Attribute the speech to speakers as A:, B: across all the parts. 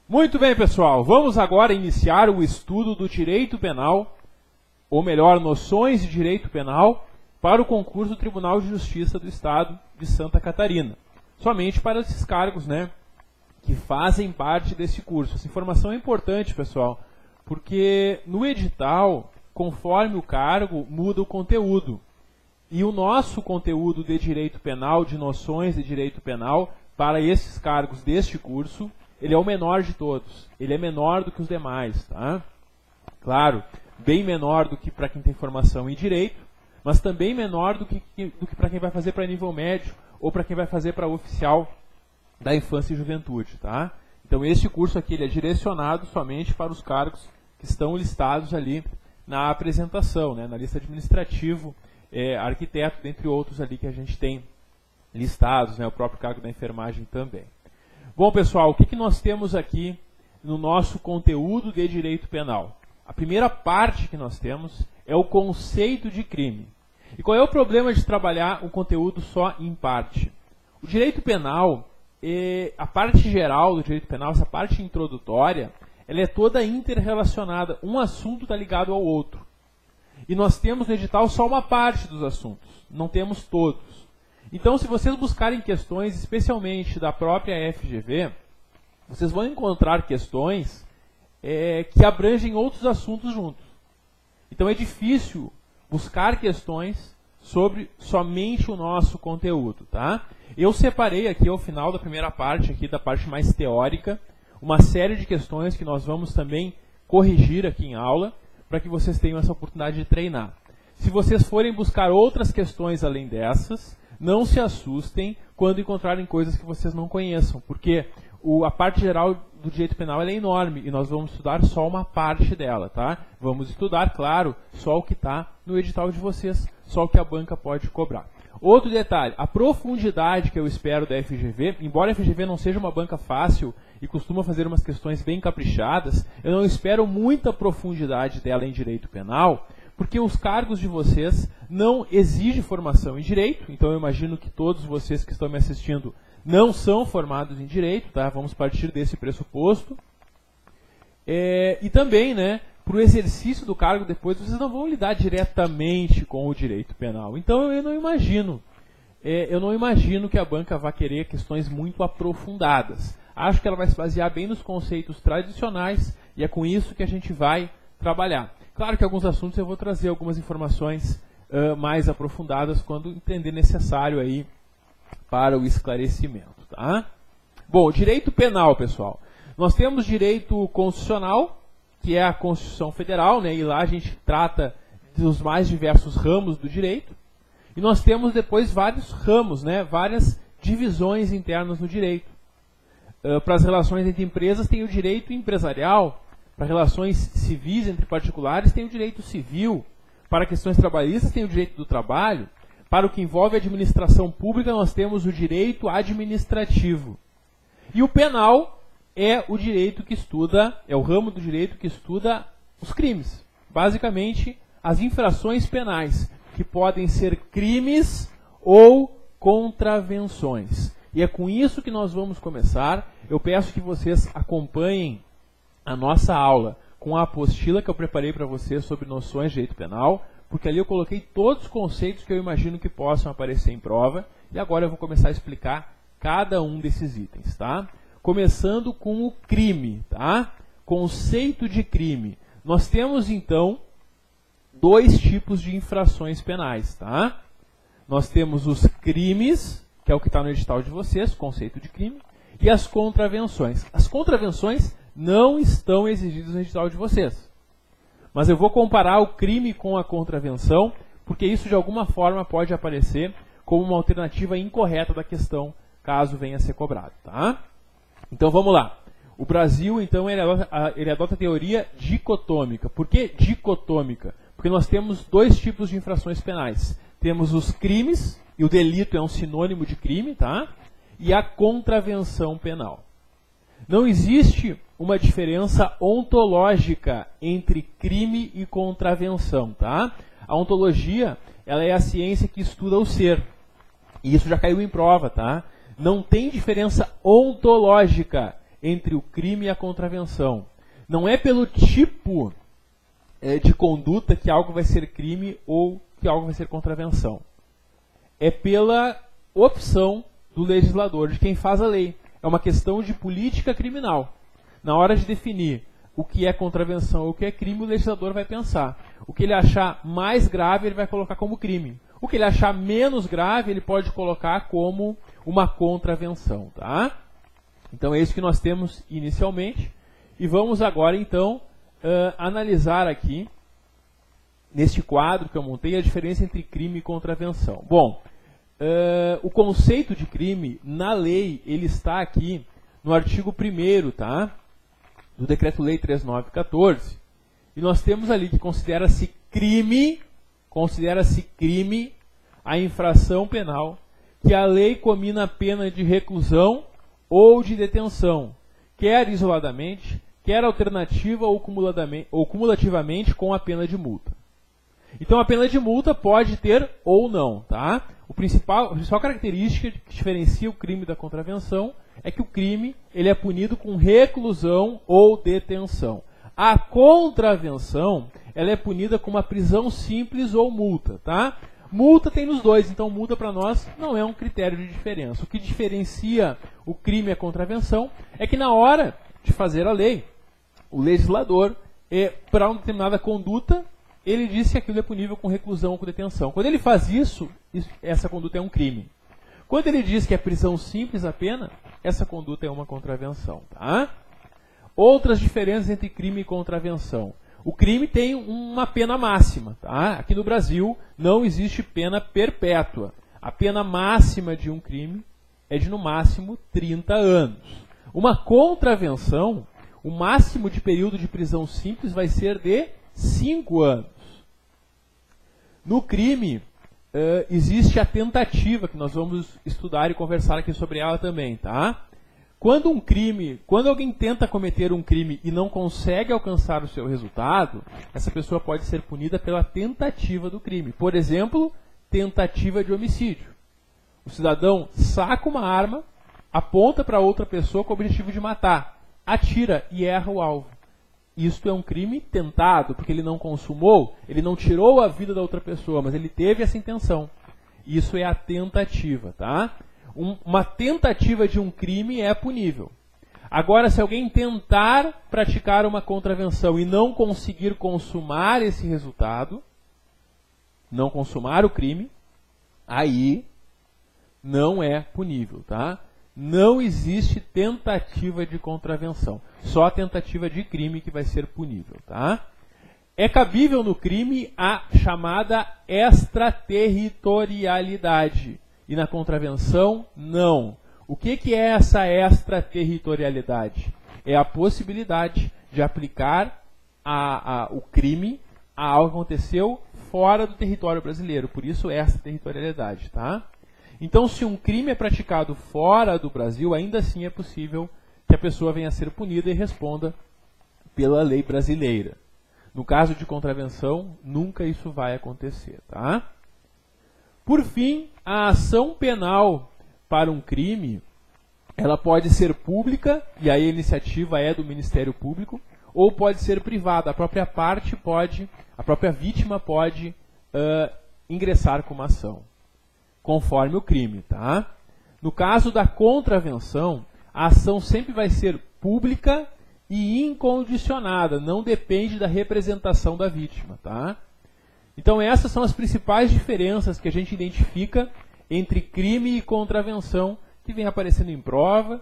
A: Muito bem, pessoal. Vamos agora iniciar o estudo do direito penal, ou melhor, noções de direito penal, para o concurso do Tribunal de Justiça do Estado de Santa Catarina. Somente para esses cargos, né, que fazem parte desse curso. Essa informação é importante, pessoal, porque no edital, conforme o cargo, muda o conteúdo. E o nosso conteúdo de direito penal, de noções de direito penal, para esses cargos deste curso, ele é o menor de todos. Ele é menor do que os demais, tá? Claro, bem menor do que para quem tem formação em direito, mas também menor do que para quem vai fazer para nível médio ou para quem vai fazer para oficial da infância e juventude, tá? Então este curso aqui ele é direcionado somente para os cargos que estão listados ali na apresentação, né? Na lista administrativo, arquiteto, dentre outros ali que a gente tem listados, né? O próprio cargo da enfermagem também. Bom, pessoal, o que nós temos aqui no nosso conteúdo de direito penal? A primeira parte que nós temos é o conceito de crime. E qual é o problema de trabalhar o conteúdo só em parte? O direito penal, a parte geral do direito penal, essa parte introdutória, ela é toda interrelacionada. Um assunto está ligado ao outro. E nós temos no edital só uma parte dos assuntos, não temos todos. Então, se vocês buscarem questões, especialmente da própria FGV, vocês vão encontrar questões que abrangem outros assuntos juntos. Então, é difícil buscar questões sobre somente o nosso conteúdo, tá? Eu separei aqui, ao final da primeira parte, aqui da parte mais teórica, uma série de questões que nós vamos também corrigir aqui em aula, para que vocês tenham essa oportunidade de treinar. Se vocês forem buscar outras questões além dessas, não se assustem quando encontrarem coisas que vocês não conheçam, porque a parte geral do direito penal ela é enorme e nós vamos estudar só uma parte dela, tá? Vamos estudar, claro, só o que está no edital de vocês, só o que a banca pode cobrar. Outro detalhe, a profundidade que eu espero da FGV, embora a FGV não seja uma banca fácil e costuma fazer umas questões bem caprichadas, eu não espero muita profundidade dela em direito penal, porque os cargos de vocês não exigem formação em direito, então eu imagino que todos vocês que estão me assistindo não são formados em direito, tá? Vamos partir desse pressuposto. E também, né, para o exercício do cargo depois, vocês não vão lidar diretamente com o direito penal. Então eu não imagino que a banca vá querer questões muito aprofundadas. Acho que ela vai se basear bem nos conceitos tradicionais e é com isso que a gente vai trabalhar. Claro que alguns assuntos eu vou trazer algumas informações mais aprofundadas quando entender necessário aí para o esclarecimento, tá? Bom, direito penal, pessoal. Nós temos direito constitucional, que é a Constituição Federal, né? E lá a gente trata dos mais diversos ramos do direito. E nós temos depois vários ramos, né? Várias divisões internas no direito. Para as relações entre empresas tem o direito empresarial. Para relações civis entre particulares, tem o direito civil. Para questões trabalhistas, tem o direito do trabalho. Para o que envolve a administração pública, nós temos o direito administrativo. E o penal é o direito que estuda, é o ramo do direito que estuda os crimes. Basicamente, as infrações penais, que podem ser crimes ou contravenções. E é com isso que nós vamos começar. Eu peço que vocês acompanhem a nossa aula com a apostila que eu preparei para vocês sobre noções de direito penal, porque ali eu coloquei todos os conceitos que eu imagino que possam aparecer em prova, e agora eu vou começar a explicar cada um desses itens, tá? Começando com o crime, tá? Conceito de crime. Nós temos, então, dois tipos de infrações penais, tá? Nós temos os crimes, que é o que está no edital de vocês, conceito de crime, e as contravenções. As contravenções não estão exigidas no edital de vocês. Mas eu vou comparar o crime com a contravenção, porque isso de alguma forma pode aparecer como uma alternativa incorreta da questão, caso venha a ser cobrado, tá? Então vamos lá. O Brasil, então, ele adota a teoria dicotômica. Por que dicotômica? Porque nós temos dois tipos de infrações penais. Temos os crimes, e o delito é um sinônimo de crime, tá? E a contravenção penal. Não existe uma diferença ontológica entre crime e contravenção, tá? A ontologia, ela é a ciência que estuda o ser. E isso já caiu em prova, tá? Não tem diferença ontológica entre o crime e a contravenção. Não é pelo tipo de conduta que algo vai ser crime ou que algo vai ser contravenção. É pela opção do legislador, de quem faz a lei. É uma questão de política criminal. Na hora de definir o que é contravenção ou o que é crime, o legislador vai pensar. O que ele achar mais grave, ele vai colocar como crime. O que ele achar menos grave, ele pode colocar como uma contravenção. Tá? Então é isso que nós temos inicialmente. E vamos agora, então, analisar aqui, neste quadro que eu montei, a diferença entre crime e contravenção. Bom, o conceito de crime, na lei, ele está aqui no artigo 1º, tá? Do Decreto-Lei 3914. E nós temos ali que considera-se crime a infração penal que a lei comina a pena de reclusão ou de detenção, quer isoladamente, quer alternativa ou cumulativamente com a pena de multa. Então a pena de multa pode ter ou não, tá? A principal característica que diferencia o crime da contravenção é que o crime ele é punido com reclusão ou detenção. A contravenção ela é punida com uma prisão simples ou multa, tá? Multa tem nos dois, então multa para nós não é um critério de diferença. O que diferencia o crime e a contravenção é que na hora de fazer a lei, o legislador, para uma determinada conduta, ele diz que aquilo é punível com reclusão ou com detenção. Quando ele faz isso, essa conduta é um crime. Quando ele diz que é prisão simples a pena, essa conduta é uma contravenção. Tá? Outras diferenças entre crime e contravenção. O crime tem uma pena máxima. Tá? Aqui no Brasil não existe pena perpétua. A pena máxima de um crime é de no máximo 30 anos. Uma contravenção, o máximo de período de prisão simples vai ser de 5 anos. No crime, existe a tentativa, que nós vamos estudar e conversar aqui sobre ela também, tá? Quando alguém tenta cometer um crime e não consegue alcançar o seu resultado, essa pessoa pode ser punida pela tentativa do crime. Por exemplo, tentativa de homicídio. O cidadão saca uma arma, aponta para outra pessoa com o objetivo de matar, atira e erra o alvo. Isto é um crime tentado, porque ele não consumou, ele não tirou a vida da outra pessoa, mas ele teve essa intenção. Isso é a tentativa, tá? Uma tentativa de um crime é punível. Agora, se alguém tentar praticar uma contravenção e não conseguir consumar esse resultado, não consumar o crime, aí não é punível, tá? Não existe tentativa de contravenção. Só a tentativa de crime que vai ser punível, tá? É cabível no crime a chamada extraterritorialidade. E na contravenção, não. O que é essa extraterritorialidade? É a possibilidade de aplicar o crime a algo que aconteceu fora do território brasileiro. Por isso, extraterritorialidade, tá? Então, se um crime é praticado fora do Brasil, ainda assim é possível que a pessoa venha a ser punida e responda pela lei brasileira. No caso de contravenção, nunca isso vai acontecer. Tá? Por fim, a ação penal para um crime, ela pode ser pública, e aí a iniciativa é do Ministério Público, ou pode ser privada. A própria vítima pode ingressar com uma ação, conforme o crime, tá? No caso da contravenção, a ação sempre vai ser pública e incondicionada, não depende da representação da vítima, tá? Então essas são as principais diferenças que a gente identifica entre crime e contravenção, que vem aparecendo em prova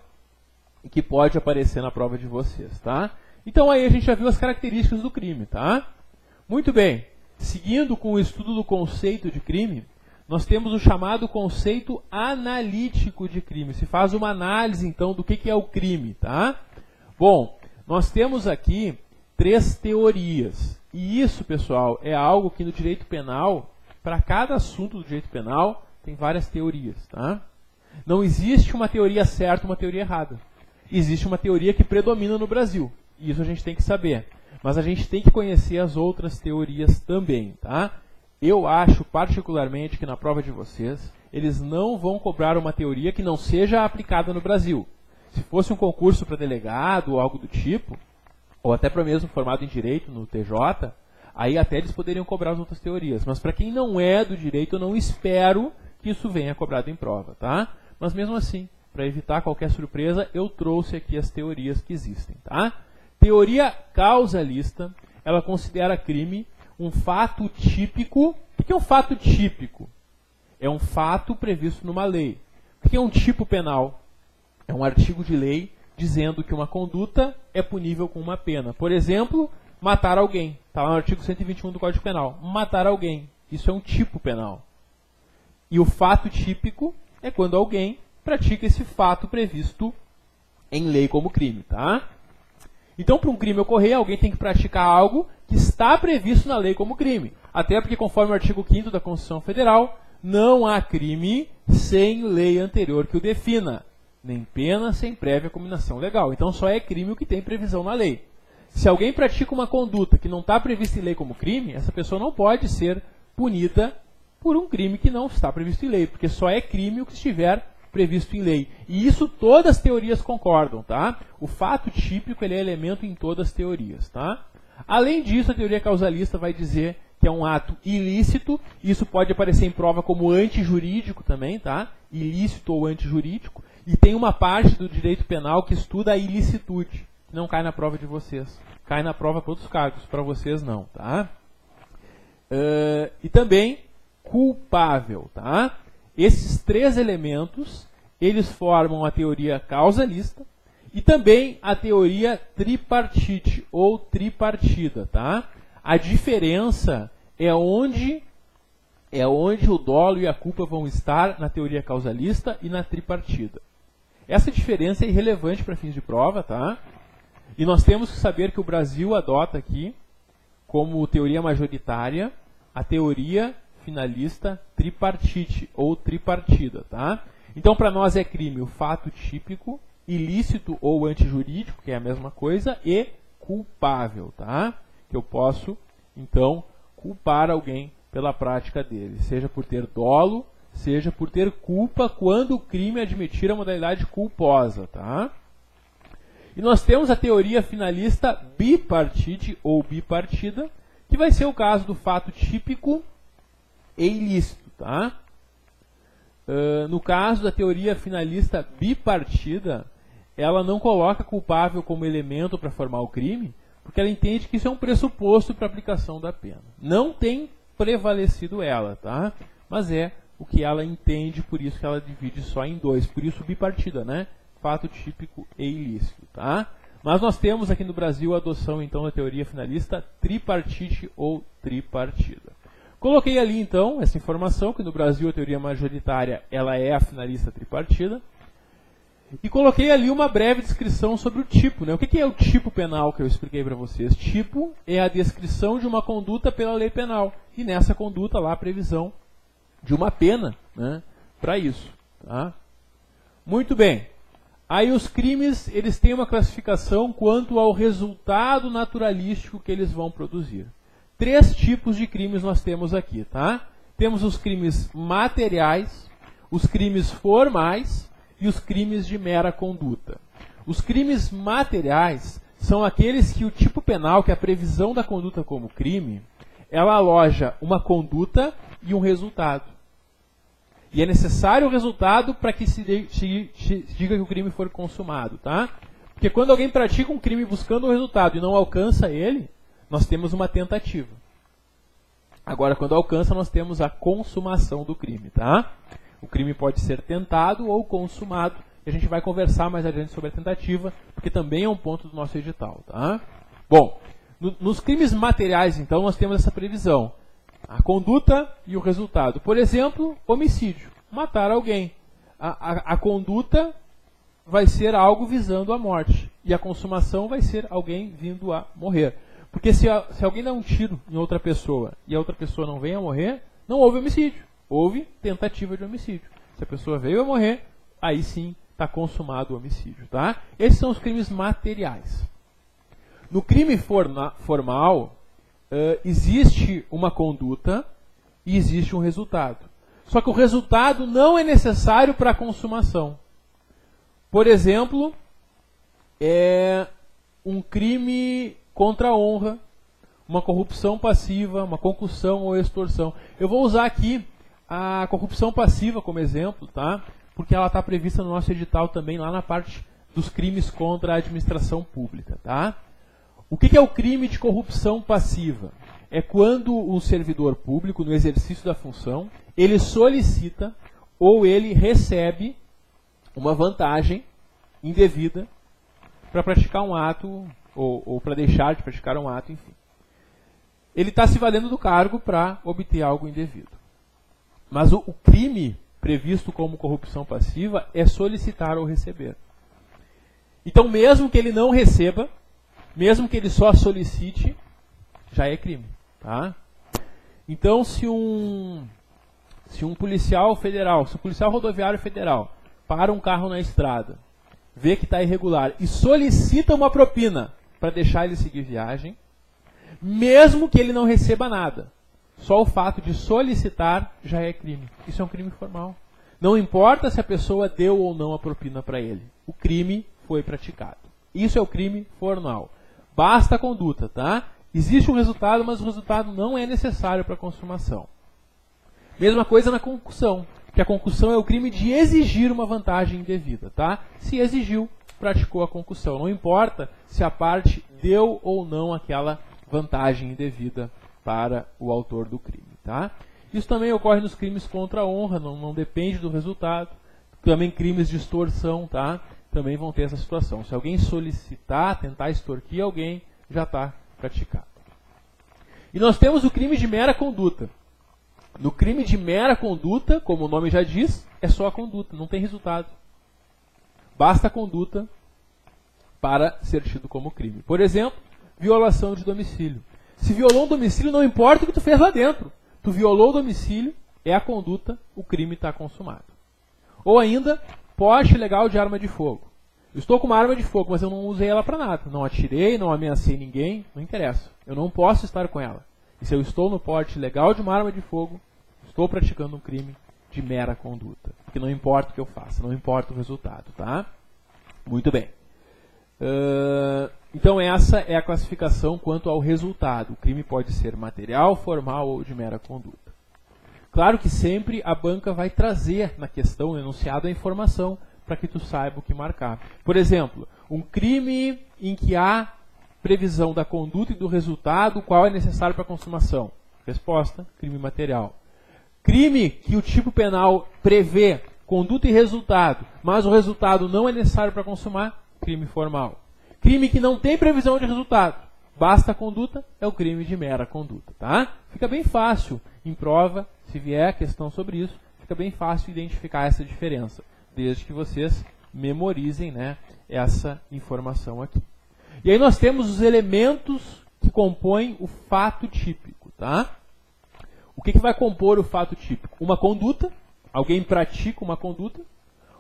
A: e que pode aparecer na prova de vocês, tá? Então aí a gente já viu as características do crime, tá? Muito bem, seguindo com o estudo do conceito de crime, nós temos o chamado conceito analítico de crime. Se faz uma análise, então, do que é o crime, tá? Bom, nós temos aqui 3 teorias. E isso, pessoal, é algo que no direito penal, para cada assunto do direito penal, tem várias teorias, tá? Não existe uma teoria certa e uma teoria errada. Existe uma teoria que predomina no Brasil. E isso a gente tem que saber. Mas a gente tem que conhecer as outras teorias também, tá? Eu acho particularmente que na prova de vocês, eles não vão cobrar uma teoria que não seja aplicada no Brasil. Se fosse um concurso para delegado ou algo do tipo, ou até para mesmo formado em direito no TJ, aí até eles poderiam cobrar as outras teorias. Mas para quem não é do direito, eu não espero que isso venha cobrado em prova, tá? Mas mesmo assim, para evitar qualquer surpresa, eu trouxe aqui as teorias que existem, tá? Teoria causalista, ela considera crime um fato típico. O que é um fato típico? É um fato previsto numa lei. O que é um tipo penal? É um artigo de lei dizendo que uma conduta é punível com uma pena. Por exemplo, matar alguém. Está lá no artigo 121 do Código Penal. Matar alguém. Isso é um tipo penal. E o fato típico é quando alguém pratica esse fato previsto em lei como crime, tá? Então, para um crime ocorrer, alguém tem que praticar algo que está previsto na lei como crime. Até porque, conforme o artigo 5º da Constituição Federal, não há crime sem lei anterior que o defina, nem pena sem prévia combinação legal. Então, só é crime o que tem previsão na lei. Se alguém pratica uma conduta que não está prevista em lei como crime, essa pessoa não pode ser punida por um crime que não está previsto em lei, porque só é crime o que estiver previsto em lei. E isso todas as teorias concordam, tá? O fato típico ele é elemento em todas as teorias, tá? Além disso, a teoria causalista vai dizer que é um ato ilícito, isso pode aparecer em prova como antijurídico também, tá? Ilícito ou antijurídico, e tem uma parte do direito penal que estuda a ilicitude, que não cai na prova de vocês. Cai na prova para outros cargos, para vocês não, tá? E também culpável, tá? Esses três elementos, eles formam a teoria causalista e também a teoria tripartite ou tripartida, tá? A diferença é onde o dolo e a culpa vão estar na teoria causalista e na tripartida. Essa diferença é irrelevante para fins de prova, tá? E nós temos que saber que o Brasil adota aqui, como teoria majoritária, a teoria finalista tripartite ou tripartida, tá? Então, para nós é crime o fato típico, ilícito ou antijurídico, que é a mesma coisa, e culpável, tá? Que eu posso, então, culpar alguém pela prática dele, seja por ter dolo, seja por ter culpa quando o crime admitir a modalidade culposa, tá? E nós temos a teoria finalista bipartite ou bipartida, que vai ser o caso do fato típico e ilícito, tá? No caso da teoria finalista bipartida, ela não coloca culpável como elemento para formar o crime, porque ela entende que isso é um pressuposto para a aplicação da pena. Não tem prevalecido ela, tá? Mas é o que ela entende, por isso que ela divide só em dois. Por isso bipartida, né? Fato típico e ilícito, tá? Mas nós temos aqui no Brasil a adoção, então, da teoria finalista tripartite ou tripartida. Coloquei ali, então, essa informação, que no Brasil a teoria majoritária ela é a finalista tripartida. E coloquei ali uma breve descrição sobre o tipo, né? O que é o tipo penal que eu expliquei para vocês? Tipo é a descrição de uma conduta pela lei penal. E nessa conduta lá a previsão de uma pena, né, para isso, tá? Muito bem. Aí os crimes, eles têm uma classificação quanto ao resultado naturalístico que eles vão produzir. 3 tipos de crimes nós temos aqui, tá? Temos os crimes materiais, os crimes formais e os crimes de mera conduta. Os crimes materiais são aqueles que o tipo penal, que é a previsão da conduta como crime, ela aloja uma conduta e um resultado. E é necessário o resultado para que se diga que o crime foi consumado, tá? Porque quando alguém pratica um crime buscando o resultado e não alcança ele, nós temos uma tentativa. Agora, quando alcança, nós temos a consumação do crime, tá? O crime pode ser tentado ou consumado. E a gente vai conversar mais adiante sobre a tentativa, porque também é um ponto do nosso edital, tá? Bom, nos crimes materiais, então, nós temos essa previsão. A conduta e o resultado. Por exemplo, homicídio. Matar alguém. A conduta vai ser algo visando a morte. E a consumação vai ser alguém vindo a morrer. Porque se alguém dá um tiro em outra pessoa e a outra pessoa não vem a morrer, não houve homicídio. Houve tentativa de homicídio. Se a pessoa veio a morrer, aí sim está consumado o homicídio, tá? Esses são os crimes materiais. No crime formal, existe uma conduta e existe um resultado. Só que o resultado não é necessário para a consumação. Por exemplo, é um crime contra a honra, uma corrupção passiva, uma concussão ou extorsão. Eu vou usar aqui a corrupção passiva como exemplo, tá? Porque ela está prevista no nosso edital também, lá na parte dos crimes contra a administração pública, tá? O que é o crime de corrupção passiva? É quando o servidor público, no exercício da função, ele solicita ou ele recebe uma vantagem indevida para praticar um ato ou para deixar de praticar um ato, enfim. Ele está se valendo do cargo para obter algo indevido. Mas o crime previsto como corrupção passiva é solicitar ou receber. Então, mesmo que ele não receba, mesmo que ele só solicite, já é crime. Tá? Então, se um policial federal, se um policial rodoviário federal para um carro na estrada, vê que está irregular e solicita uma propina para deixar ele seguir viagem, mesmo que ele não receba nada, só o fato de solicitar já é crime. Isso é um crime formal. Não importa se a pessoa deu ou não a propina para ele. O crime foi praticado. Isso é o crime formal. Basta a conduta, tá? Existe um resultado, mas o resultado não é necessário para a consumação. Mesma coisa na concussão, que a concussão é o crime de exigir uma vantagem indevida, tá? Se exigiu, praticou a concussão. Não importa se a parte deu ou não aquela vantagem indevida para o autor do crime, tá? Isso também ocorre nos crimes contra a honra, não depende do resultado. Também crimes de extorsão, tá? Também vão ter essa situação. Se alguém solicitar, tentar extorquir alguém, já está praticado. E nós temos o crime de mera conduta. No crime de mera conduta, como o nome já diz, é só a conduta, não tem resultado. Basta a conduta para ser tido como crime. Por exemplo, violação de domicílio. Se violou um domicílio, não importa o que tu fez lá dentro. Tu violou o domicílio, é a conduta, o crime está consumado. Ou ainda, porte ilegal de arma de fogo. Eu estou com uma arma de fogo, mas eu não usei ela para nada. Não atirei, não ameacei ninguém, não interessa. Eu não posso estar com ela. E se eu estou no porte ilegal de uma arma de fogo, estou praticando um crime de mera conduta. Porque não importa o que eu faça, não importa o resultado, tá? Muito bem. Então essa é a classificação quanto ao resultado. O crime pode ser material, formal ou de mera conduta. Claro que sempre a banca vai trazer na questão, no enunciado, a informação para que tu saiba o que marcar. Por exemplo, um crime em que há previsão da conduta e do resultado, qual é necessário para a consumação? Resposta, crime material. Crime que o tipo penal prevê conduta e resultado, mas o resultado não é necessário para consumar, crime formal. Crime que não tem previsão de resultado, basta a conduta, é o crime de mera conduta. Tá? Fica bem fácil em prova, se vier questão sobre isso, fica bem fácil identificar essa diferença, desde que vocês memorizem, né, essa informação aqui. E aí nós temos os elementos que compõem o fato típico. Tá? O que vai compor o fato típico? Uma conduta, alguém pratica uma conduta,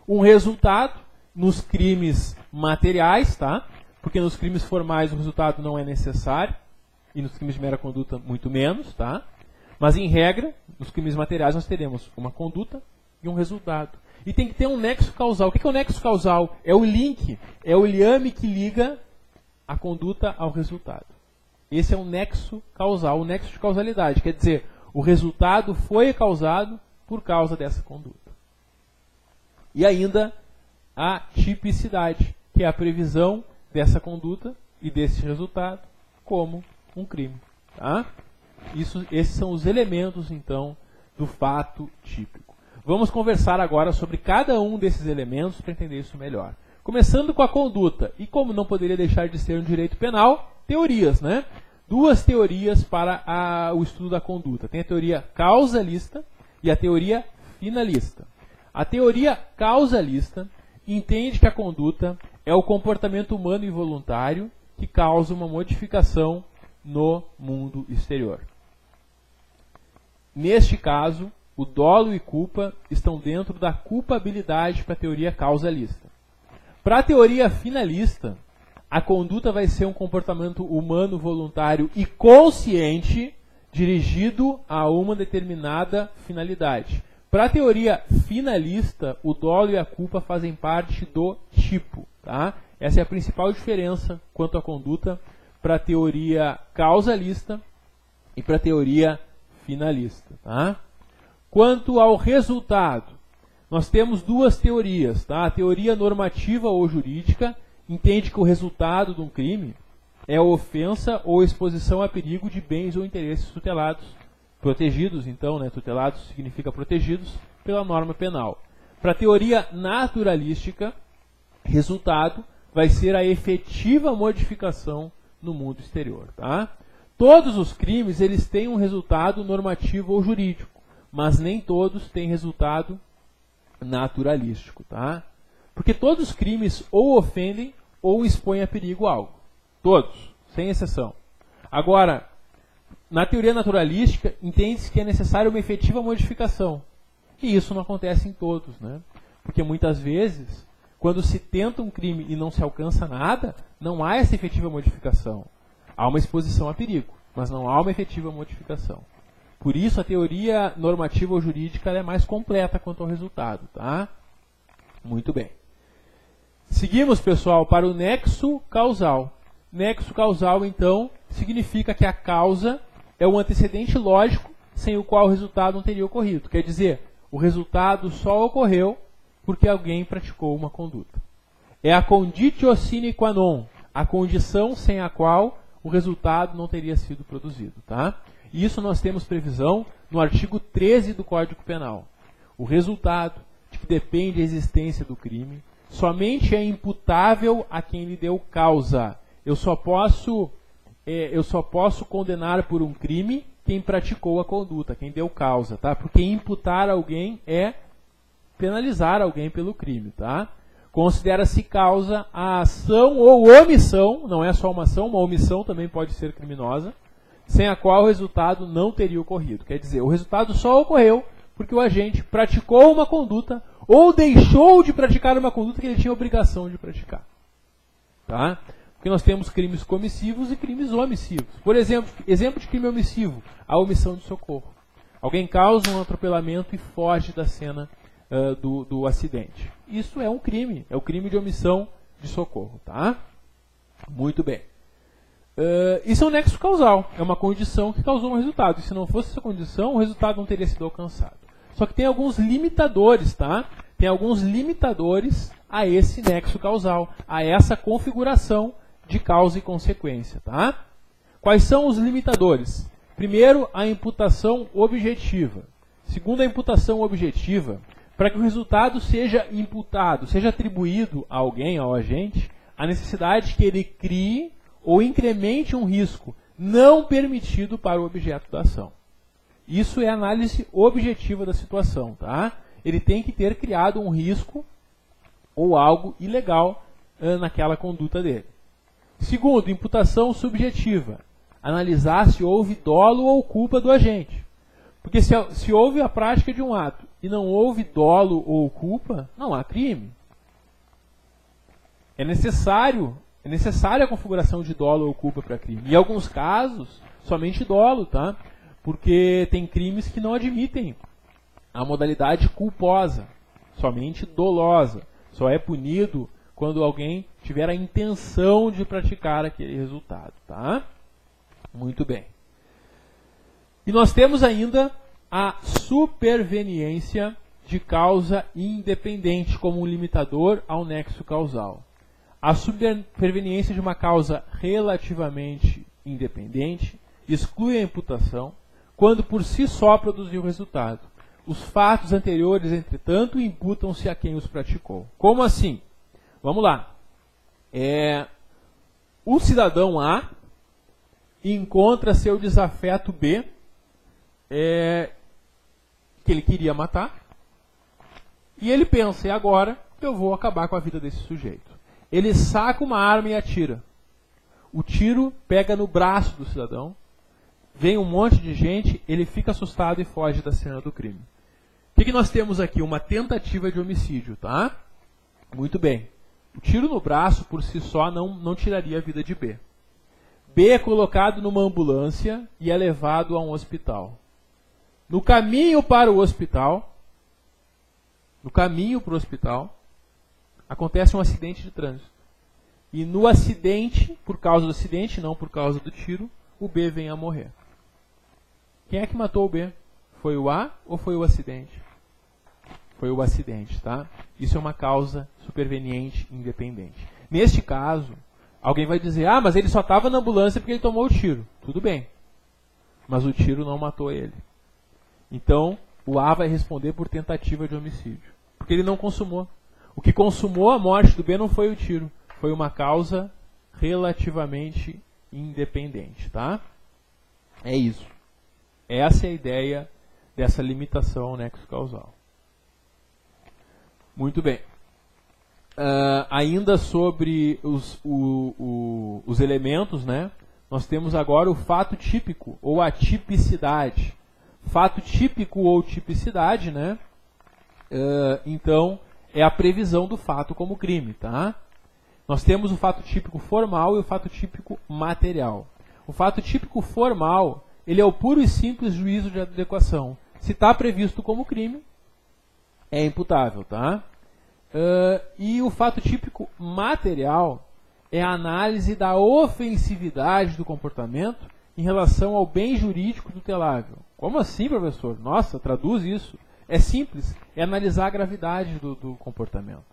A: um resultado, nos crimes materiais, tá? Porque nos crimes formais o resultado não é necessário, e nos crimes de mera conduta muito menos, tá? Mas em regra, nos crimes materiais nós teremos uma conduta e um resultado. E tem que ter um nexo causal. O que é o nexo causal? É o link, é o liame que liga a conduta ao resultado. Esse é um nexo causal, o nexo de causalidade. Quer dizer, o resultado foi causado por causa dessa conduta. E ainda a tipicidade, que é a previsão dessa conduta e desse resultado como um crime. Tá? Esses são os elementos, então, do fato típico. Vamos conversar agora sobre cada um desses elementos para entender isso melhor. Começando com a conduta. E como não poderia deixar de ser um direito penal, teorias, né? Duas teorias para o estudo da conduta. Tem a teoria causalista e a teoria finalista. A teoria causalista entende que a conduta é o comportamento humano involuntário que causa uma modificação no mundo exterior. Neste caso, o dolo e culpa estão dentro da culpabilidade para a teoria causalista. Para a teoria finalista, a conduta vai ser um comportamento humano voluntário e consciente dirigido a uma determinada finalidade. Para a teoria finalista, o dolo e a culpa fazem parte do tipo. Tá? Essa é a principal diferença quanto à conduta para a teoria causalista e para a teoria finalista. Tá? Quanto ao resultado, nós temos duas teorias. Tá? A teoria normativa ou jurídica entende que o resultado de um crime é a ofensa ou exposição a perigo de bens ou interesses tutelados, protegidos, então, né? Tutelados significa protegidos pela norma penal. Para a teoria naturalística, resultado vai ser a efetiva modificação no mundo exterior. Tá? Todos os crimes eles têm um resultado normativo ou jurídico, mas nem todos têm resultado naturalístico. Tá? Porque todos os crimes ou ofendem ou expõem a perigo algo. Todos, sem exceção. Agora, na teoria naturalística, entende-se que é necessária uma efetiva modificação. E isso não acontece em todos, né? Porque muitas vezes, quando se tenta um crime e não se alcança nada, não há essa efetiva modificação. Há uma exposição a perigo, mas não há uma efetiva modificação. Por isso, a teoria normativa ou jurídica é mais completa quanto ao resultado. Tá? Muito bem. Seguimos, pessoal, para o nexo causal. Nexo causal, então, significa que a causa é um antecedente lógico sem o qual o resultado não teria ocorrido. Quer dizer, o resultado só ocorreu porque alguém praticou uma conduta. É a conditio sine qua non, a condição sem a qual o resultado não teria sido produzido. Tá? E isso nós temos previsão no artigo 13 do Código Penal. O resultado de que depende a existência do crime somente é imputável a quem lhe deu causa. Eu só posso condenar por um crime quem praticou a conduta, quem deu causa, tá? Porque imputar alguém é penalizar alguém pelo crime, tá? Considera-se causa a ação ou omissão, não é só uma ação, uma omissão também pode ser criminosa, sem a qual o resultado não teria ocorrido. Quer dizer, o resultado só ocorreu porque o agente praticou uma conduta ou deixou de praticar uma conduta que ele tinha obrigação de praticar. Tá? Porque nós temos crimes comissivos e crimes omissivos. Por exemplo de crime omissivo, a omissão de socorro. Alguém causa um atropelamento e foge da cena do acidente. Isso é um crime, é o crime de omissão de socorro. Tá? Muito bem. Isso é um nexo causal, é uma condição que causou um resultado. E se não fosse essa condição, o resultado não teria sido alcançado. Só que tem alguns limitadores, tá? Tem alguns limitadores a esse nexo causal, a essa configuração de causa e consequência, tá? Quais são os limitadores? Primeiro, a imputação objetiva. Segundo, a imputação objetiva, para que o resultado seja imputado, seja atribuído a alguém, ao agente, a necessidade que ele crie ou incremente um risco não permitido para o objeto da ação. Isso é análise objetiva da situação. Tá? Ele tem que ter criado um risco ou algo ilegal naquela conduta dele. Segundo, imputação subjetiva. Analisar se houve dolo ou culpa do agente. Porque se houve a prática de um ato e não houve dolo ou culpa, não há crime. É necessária a configuração de dolo ou culpa para crime. Em alguns casos, somente dolo, tá? Porque tem crimes que não admitem a modalidade culposa, somente dolosa. Só é punido quando alguém tiver a intenção de praticar aquele resultado. Tá? Muito bem. E nós temos ainda a superveniência de causa independente como um limitador ao nexo causal. A superveniência de uma causa relativamente independente exclui a imputação quando por si só produziu o resultado. Os fatos anteriores, entretanto, imputam-se a quem os praticou. Como assim? Vamos lá. O cidadão A encontra seu desafeto B, que ele queria matar, e ele pensa, e agora eu vou acabar com a vida desse sujeito. Ele saca uma arma e atira. O tiro pega no braço do cidadão, vem um monte de gente, ele fica assustado e foge da cena do crime. O que nós temos aqui? Uma tentativa de homicídio, tá? Muito bem. O tiro no braço, por si só, não tiraria a vida de B. B é colocado numa ambulância e é levado a um hospital. No caminho para o hospital, acontece um acidente de trânsito. e no acidente, por causa do acidente, não por causa do tiro, o B vem a morrer. Quem é que matou o B? Foi o A ou foi o acidente? Foi o acidente, tá? Isso é uma causa superveniente independente. Neste caso, alguém vai dizer, ah, mas ele só estava na ambulância porque ele tomou o tiro. Tudo bem. Mas o tiro não matou ele. Então, o A vai responder por tentativa de homicídio. Porque ele não consumou. O que consumou a morte do B não foi o tiro. Foi uma causa relativamente independente, tá? É isso. Essa é a ideia dessa limitação nexo-causal. Muito bem. Ainda sobre os elementos, né? Nós temos agora o fato típico ou a tipicidade. Fato típico ou tipicidade, né? Então, é a previsão do fato como crime, tá? Nós temos o fato típico formal e o fato típico material. O fato típico formal, ele é o puro e simples juízo de adequação. Se está previsto como crime, é imputável, tá? E o fato típico material é a análise da ofensividade do comportamento em relação ao bem jurídico tutelável. Como assim, professor? Nossa, traduz isso. É simples, é analisar a gravidade do comportamento.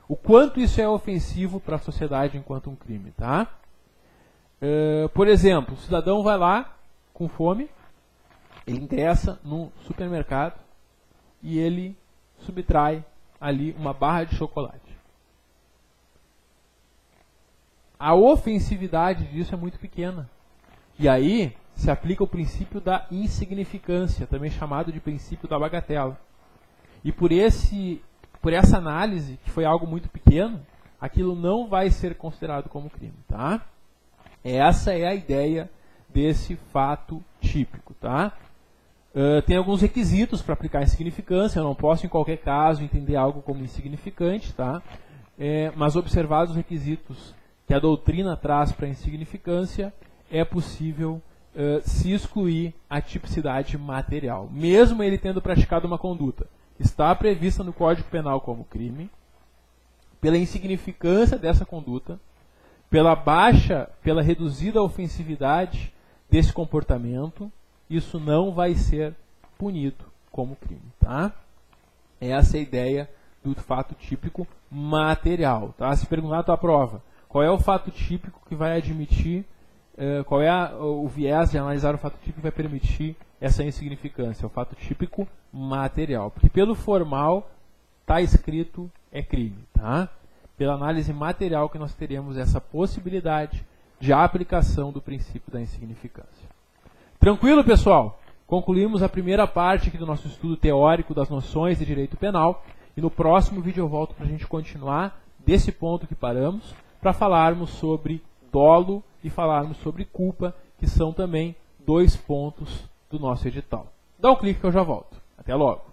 A: O quanto isso é ofensivo para a sociedade enquanto um crime, tá? Por exemplo, o cidadão vai lá com fome, ele ingressa num supermercado e ele subtrai ali uma barra de chocolate. A ofensividade disso é muito pequena. E aí se aplica o princípio da insignificância, também chamado de princípio da bagatela. E por essa análise, que foi algo muito pequeno, aquilo não vai ser considerado como crime, tá? Essa é a ideia desse fato típico, tá? Tem alguns requisitos para aplicar a insignificância. Eu não posso, em qualquer caso, entender algo como insignificante, tá? Mas observados os requisitos que a doutrina traz para a insignificância, é possível se excluir a tipicidade material. Mesmo ele tendo praticado uma conduta que está prevista no Código Penal como crime, pela insignificância dessa conduta, pela reduzida ofensividade desse comportamento, isso não vai ser punido como crime, tá? Essa é a ideia do fato típico material, tá? Se perguntar na tua prova, qual é o fato típico que vai admitir, qual é o viés de analisar o fato típico que vai permitir essa insignificância? É o fato típico material, porque pelo formal está escrito é crime, tá? Pela análise material que nós teremos essa possibilidade de aplicação do princípio da insignificância. Tranquilo, pessoal? Concluímos a primeira parte aqui do nosso estudo teórico das noções de direito penal. E no próximo vídeo eu volto para a gente continuar desse ponto que paramos, para falarmos sobre dolo e falarmos sobre culpa, que são também 2 pontos do nosso edital. Dá um clique que eu já volto. Até logo!